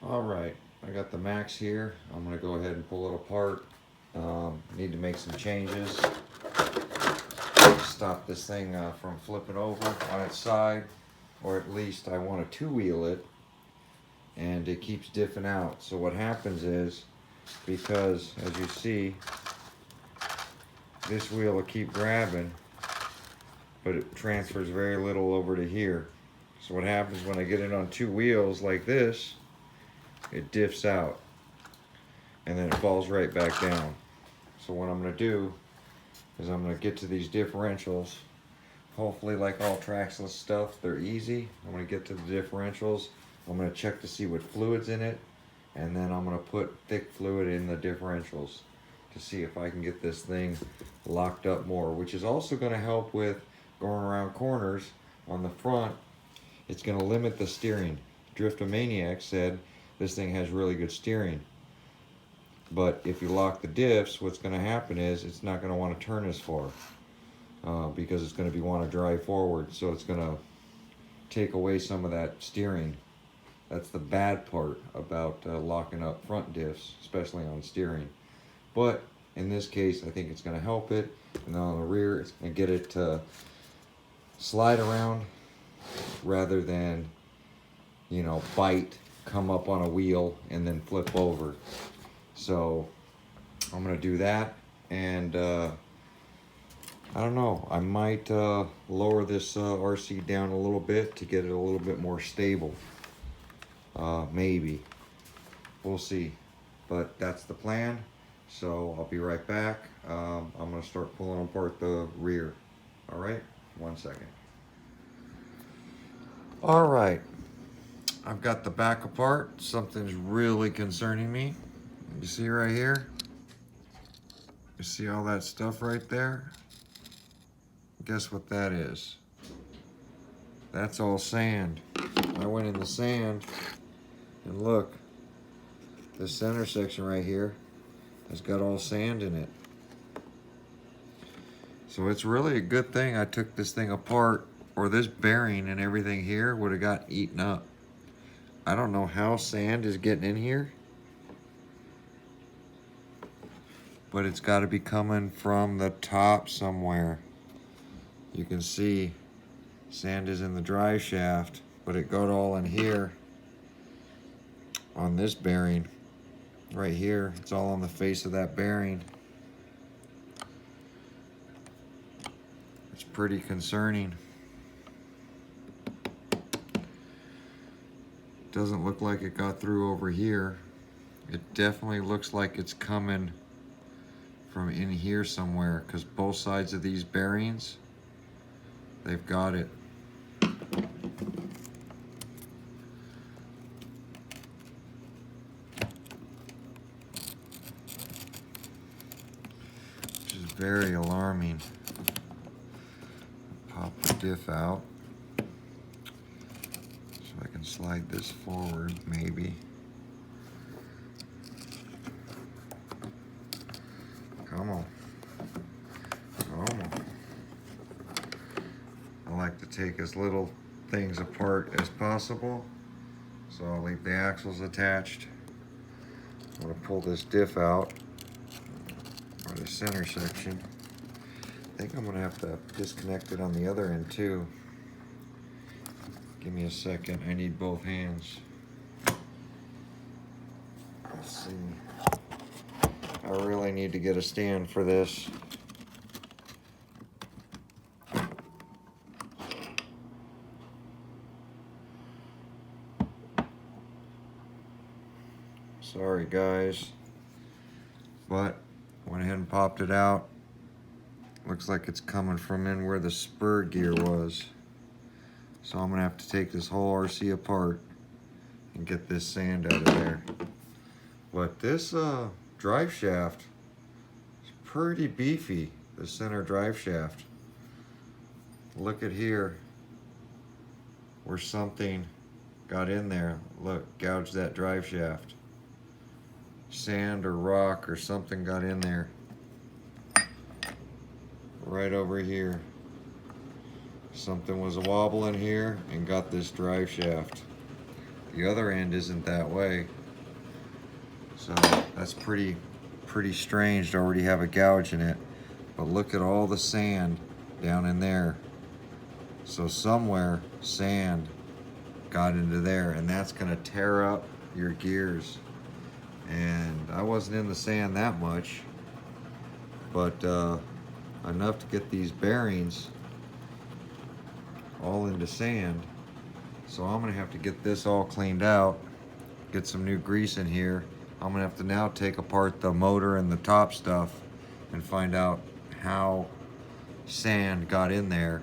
All right, I got the Maxx here. I'm gonna go ahead and pull it apart. Need to make some changes. Stop this thing from flipping over on its side, or at least I want to two-wheel it, and it keeps diffing out. So what happens is, because as you see, this wheel will keep grabbing, but it transfers very little over to here. So what happens when I get it on two wheels like this, it diffs out and then it falls right back down. So what I'm going to do is I'm going to get to these differentials. Hopefully, like all Traxxas stuff, they're easy. I'm going to get to the differentials. I'm going to check to see what fluid's in it, and then I'm going to put thick fluid in the differentials to see if I can get this thing locked up more, which is also going to help with going around corners on the front. It's going to limit the steering. Driftomaniac said this thing has really good steering. But if you lock the diffs, what's going to happen is it's not going to want to turn as far because it's going to want to drive forward. So it's going to take away some of that steering. That's the bad part about locking up front diffs, especially on steering. But in this case, I think it's going to help it. And then on the rear, it's going to get it to slide around rather than, you know, bite, come up on a wheel, and then flip over. So I'm going to do that. And I don't know, I might lower this RC down a little bit to get it a little bit more stable. Maybe. We'll see. But that's the plan. So I'll be right back. I'm going to start pulling apart the rear. All right? 1 second. All right. I've got the back apart. Something's really concerning me. You see right here? You see all that stuff right there? Guess what that is? That's all sand. I went in the sand and look, this center section right here has got all sand in it. So it's really a good thing I took this thing apart, or this bearing and everything here would have got eaten up. I don't know how sand is getting in here, but it's got to be coming from the top somewhere. You can see sand is in the drive shaft, but it got all in here on this bearing right here. It's all on the face of that bearing. It's pretty concerning. Doesn't look like it got through over here. It definitely looks like it's coming from in here somewhere, because both sides of these bearings, they've got it. Which is very alarming. Pop the diff out so I can slide this forward, maybe. Come on. Come on. I like to take as little things apart as possible, so I'll leave the axles attached. I'm going to pull this diff out, or the center section. I think I'm going to have to disconnect it on the other end too. Give me a second, I need both hands. Let's see. I really need to get a stand for this. Sorry guys, but went ahead and popped it out. Looks like it's coming from in where the spur gear was. So I'm gonna have to take this whole RC apart and get this sand out of there. But this drive shaft is pretty beefy, the center drive shaft. Look at here where something got in there. Look, gouged that drive shaft. Sand or rock or something got in there. Right over here. Something was wobbling here and got this drive shaft. the other end isn't that way. So that's pretty strange to already have a gouge in it. But look at all the sand down in there. So somewhere sand got into there, and that's gonna tear up your gears. And I wasn't in the sand that much, but enough to get these bearings all into sand. So I'm gonna have to get this all cleaned out, get some new grease in here. I'm gonna have to now take apart the motor and the top stuff and find out how sand got in there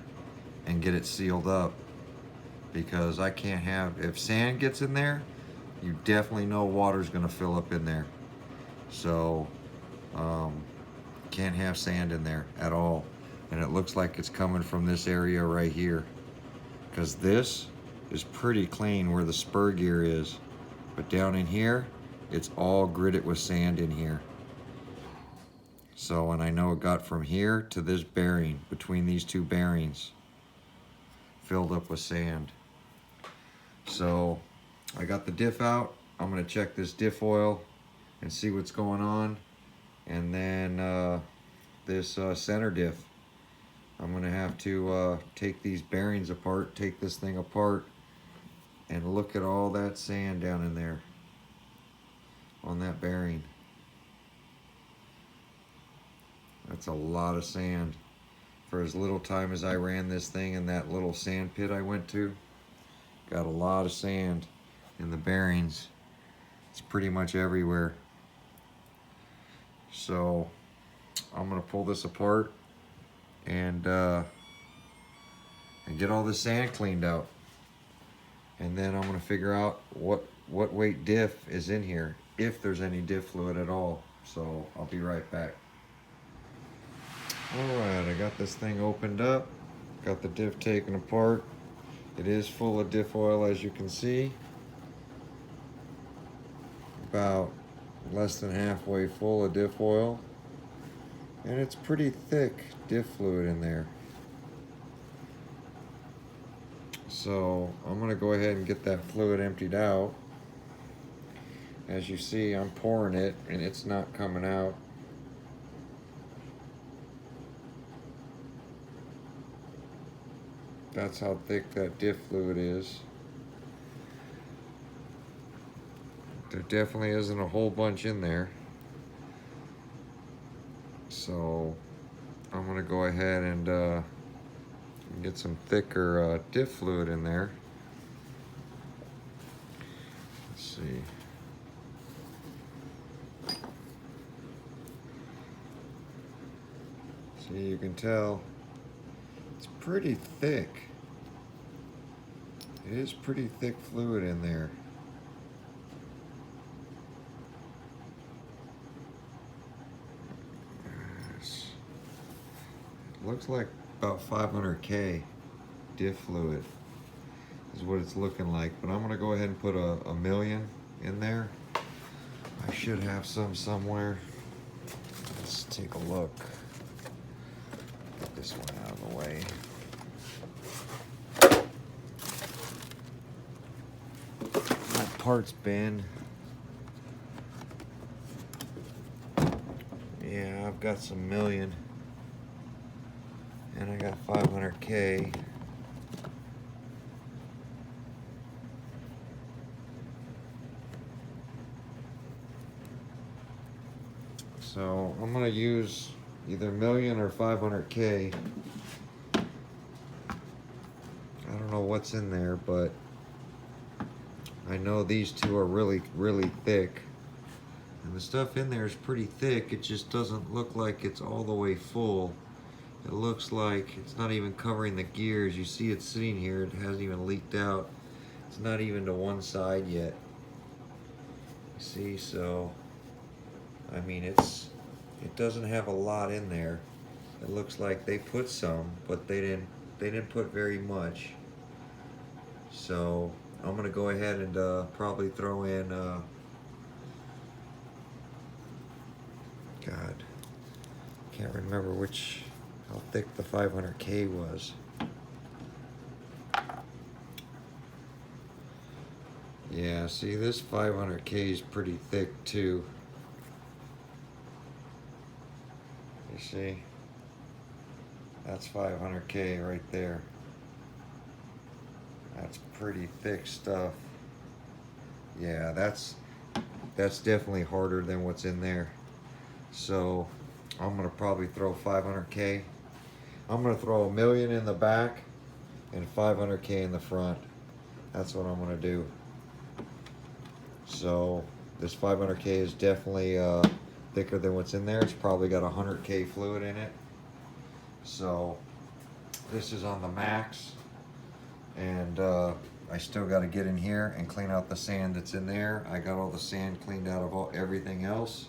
and get it sealed up, because I can't have, if sand gets in there, you definitely know water's gonna fill up in there. So can't have sand in there at all. And it looks like it's coming from this area right here, because this is pretty clean where the spur gear is, but down in here it's all gridded with sand in here. So, and I know it got from here to this bearing, between these two bearings, filled up with sand. So I got the diff out. I'm gonna check this diff oil and see what's going on. And then this center diff, I'm gonna have to take these bearings apart, take this thing apart, and look at all that sand down in there on that bearing. That's a lot of sand for as little time as I ran this thing in that little sand pit I went to. Got a lot of sand in the bearings. It's pretty much everywhere. So I'm gonna pull this apart and get all this sand cleaned out. And then I'm gonna figure out what weight diff is in here, if there's any diff fluid at all. So I'll be right back. All right, I got this thing opened up, got the diff taken apart. It is full of diff oil, as you can see. About less than halfway full of diff oil. And it's pretty thick diff fluid in there. So I'm gonna go ahead and get that fluid emptied out. As you see, I'm pouring it and it's not coming out. That's how thick that diff fluid is. There definitely isn't a whole bunch in there. So I'm gonna go ahead and get some thicker diff fluid in there. Let's see. See, you can tell it's pretty thick. It is pretty thick fluid in there. It looks like about 500K diff fluid is what it's looking like, but I'm gonna go ahead and put a million in there. I should have some somewhere. Let's take a look. Get this one out of the way. My parts bin. Yeah, I've got some million. And I got 500K. So I'm gonna use either million or 500K. I don't know what's in there, but I know these two are really, really thick. And the stuff in there is pretty thick. It just doesn't look like it's all the way full. It looks like it's not even covering the gears. You see it sitting here, it hasn't even leaked out. It's not even to one side yet. See, so, I mean, it doesn't have a lot in there. It looks like they put some, but they didn't put very much. So, I'm gonna go ahead and probably throw in, God, can't remember how thick the 500K was. Yeah, see, this 500K is pretty thick too. You see? That's 500K right there. That's pretty thick stuff. Yeah, that's definitely harder than what's in there. So I'm gonna probably throw 500K. I'm gonna throw $1 million in the back and 500K in the front. That's what I'm gonna do. So this 500K is definitely thicker than what's in there. It's probably got 100K fluid in it. So this is on the maxx, and I still got to get in here and clean out the sand that's in there. I got all the sand cleaned out of everything else,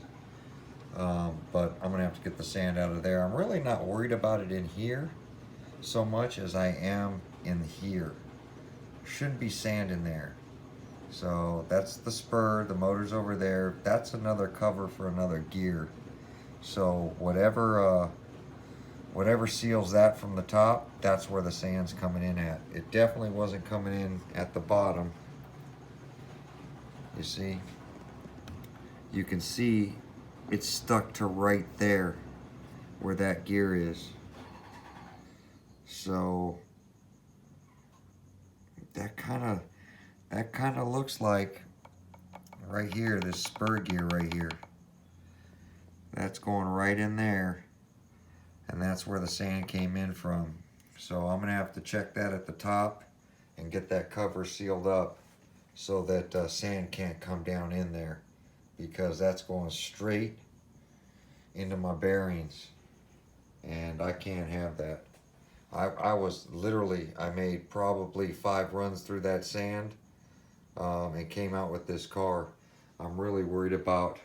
but I'm gonna have to get the sand out of there. I'm really not worried about it in here so much as I am in here. Shouldn't be sand in there. So that's the spur, the motor's over there. That's another cover for another gear. So whatever seals that from the top, that's where the sand's coming in at. It definitely wasn't coming in at the bottom. You see? You can see it's stuck to right there where that gear is. So that kind of looks like right here, this spur gear right here. That's going right in there, and that's where the sand came in from. So I'm gonna have to check that at the top and get that cover sealed up so that sand can't come down in there, because that's going straight into my bearings, and I can't have that. I made probably 5 runs through that sand and came out with this car. I'm really worried about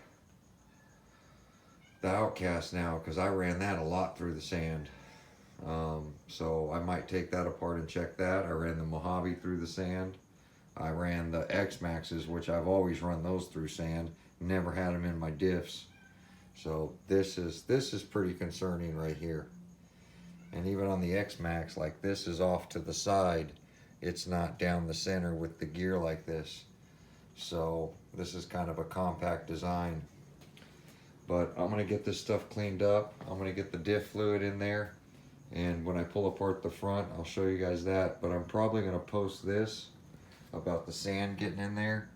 the Outcast now, because I ran that a lot through the sand. So I might take that apart and check that. I ran the Mojave through the sand. I ran the X-Maxes, which I've always run those through sand. Never had them in my diffs. So this is pretty concerning right here. And even on the X-Max, like, this is off to the side. It's not down the center with the gear like this. So this is kind of a compact design. But I'm gonna get this stuff cleaned up. I'm gonna get the diff fluid in there. And when I pull apart the front, I'll show you guys that. But I'm probably gonna post this about the sand getting in there,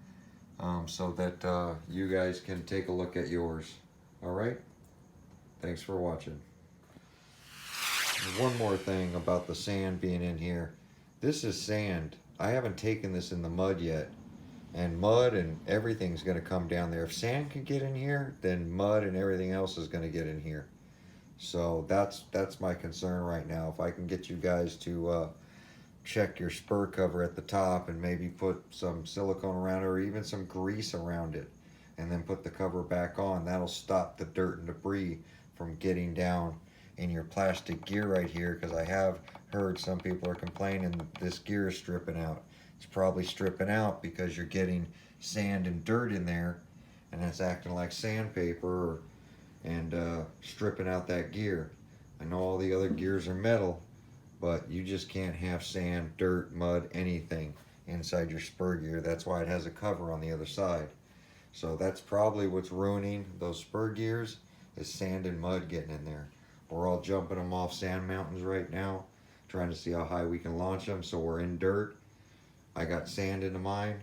so that you guys can take a look at yours. All right? Thanks for watching. One more thing about the sand being in here. This is sand. I haven't taken this in the mud yet. And mud and everything's gonna come down there. If sand can get in here, then mud and everything else is gonna get in here. So that's my concern right now. If I can get you guys to check your spur cover at the top and maybe put some silicone around it, or even some grease around it, and then put the cover back on, that'll stop the dirt and debris from getting down in your plastic gear right here, because I have heard some people are complaining this gear is stripping out. It's probably stripping out because you're getting sand and dirt in there, and it's acting like sandpaper, and stripping out that gear. I know all the other gears are metal, but you just can't have sand, dirt, mud, anything inside your spur gear. That's why it has a cover on the other side. So that's probably what's ruining those spur gears, is sand and mud getting in there. We're all jumping them off sand mountains right now, trying to see how high we can launch them. So we're in dirt. I got sand into mine.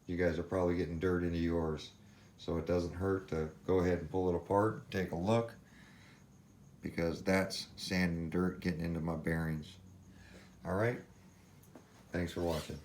You guys are probably getting dirt into yours. So it doesn't hurt to go ahead and pull it apart, take a look, because that's sand and dirt getting into my bearings. All right, thanks for watching.